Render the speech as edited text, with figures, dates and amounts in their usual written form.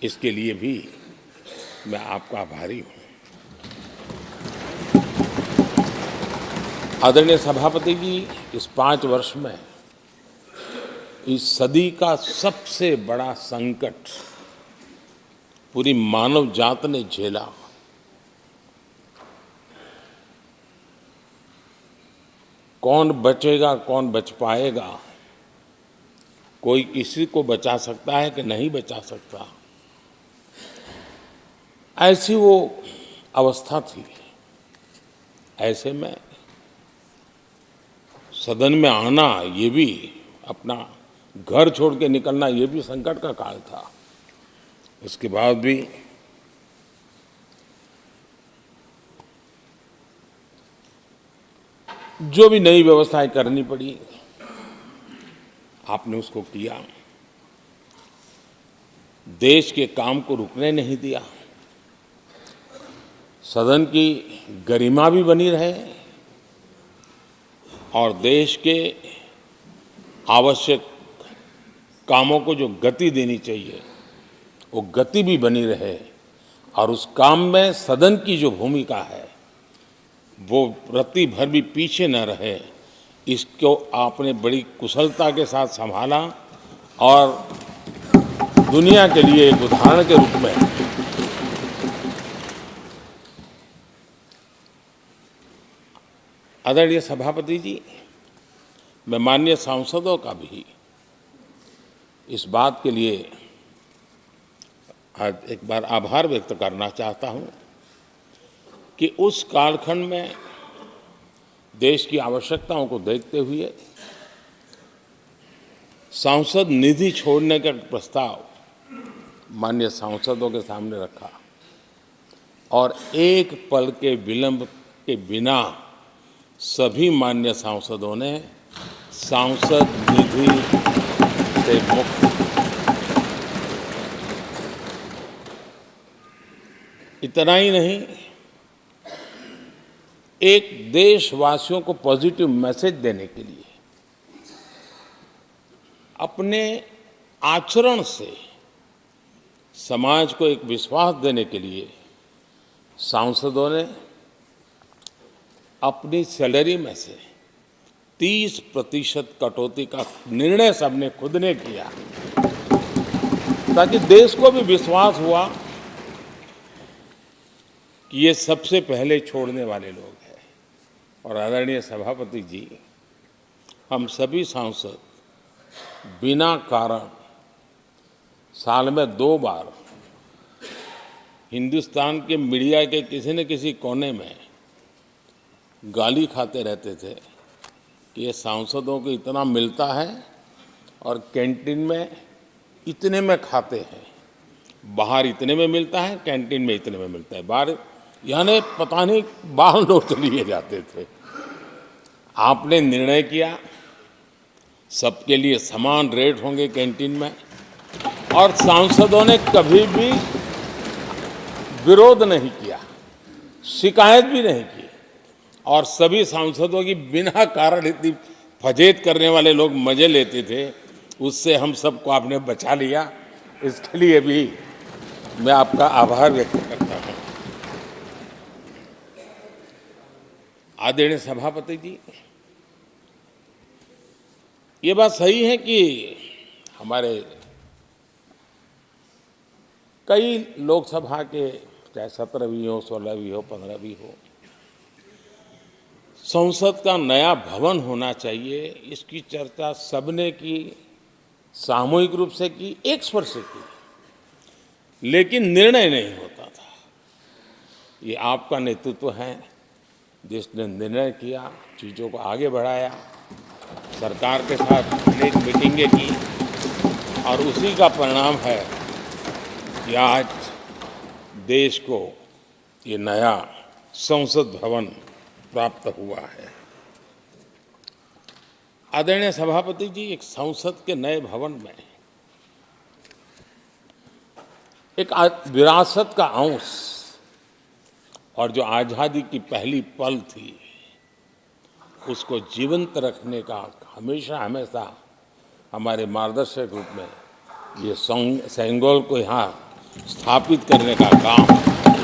इसके लिए भी मैं आपका आभारी हूँ। आदरणीय सभापति जी, इस 5 वर्ष में इस सदी का सबसे बड़ा संकट पूरी मानव जात ने झेला। कौन बचेगा, कौन बच पाएगा, कोई किसी को बचा सकता है कि नहीं बचा सकता, ऐसी वो अवस्था थी। ऐसे में सदन में आना, ये भी अपना घर छोड़ के निकलना, ये भी संकट का काल था। इसके बाद भी जो भी नई व्यवस्थाएं करनी पड़ी, आपने उसको किया। देश के काम को रुकने नहीं दिया। सदन की गरिमा भी बनी रहे और देश के आवश्यक कामों को जो गति देनी चाहिए, वो गति भी बनी रहे। और उस काम में सदन की जो भूमिका है, वो रत्ती भर भी पीछे न रहे, इसको आपने बड़ी कुशलता के साथ संभाला और दुनिया के लिए एक उदाहरण के रूप में आदरणीय सभापति जी, मैं माननीय सांसदों का भी इस बात के लिए आज एक बार आभार व्यक्त करना चाहता हूं कि उस कालखंड में देश की आवश्यकताओं को देखते हुए सांसद निधि छोड़ने का प्रस्ताव माननीय सांसदों के सामने रखा और एक पल के विलंब के बिना सभी माननीय सांसदों ने सांसद निधि से मुक्त, इतना ही नहीं, एक देशवासियों को पॉजिटिव मैसेज देने के लिए अपने आचरण से समाज को एक विश्वास देने के लिए सांसदों ने अपनी सैलरी में से 30% कटौती का निर्णय सबने खुद ने किया, ताकि देश को भी विश्वास हुआ कि ये सबसे पहले छोड़ने वाले लोग हैं। और आदरणीय सभापति जी, हम सभी सांसद बिना कारण साल में 2 बार हिंदुस्तान के मीडिया के किसी न किसी कोने में गाली खाते रहते थे कि ये सांसदों को इतना मिलता है और कैंटीन में इतने में खाते हैं, बाहर इतने में मिलता है, कैंटीन में इतने में मिलता है, बाहर यानी पता नहीं बाहर नोट लिए जाते थे। आपने निर्णय किया सबके लिए समान रेट होंगे कैंटीन में, और सांसदों ने कभी भी विरोध नहीं किया, शिकायत भी नहीं की। और सभी सांसदों की बिना कारण इतनी फजेत करने वाले लोग मजे लेते थे, उससे हम सबको आपने बचा लिया। इसके लिए भी मैं आपका आभार व्यक्त करता हूं। आदरणीय सभापति जी, ये बात सही है कि हमारे कई लोकसभा के, चाहे 17वीं हो, 16वीं हो, 15वीं हो, संसद का नया भवन होना चाहिए, इसकी चर्चा सबने की, सामूहिक रूप से की, एक स्वर से की, लेकिन निर्णय नहीं होता था। ये आपका नेतृत्व है जिसने निर्णय किया, चीज़ों को आगे बढ़ाया, सरकार के साथ अनेक मीटिंगें की, और उसी का परिणाम है कि आज देश को ये नया संसद भवन प्राप्त हुआ है। आदरणीय सभापति जी, एक संसद के नए भवन में एक विरासत का अंश और जो आज़ादी की पहली पल थी, उसको जीवंत रखने का हमेशा हमेशा हमारे मार्गदर्शक रूप में ये सेंगोल को यहाँ स्थापित करने का काम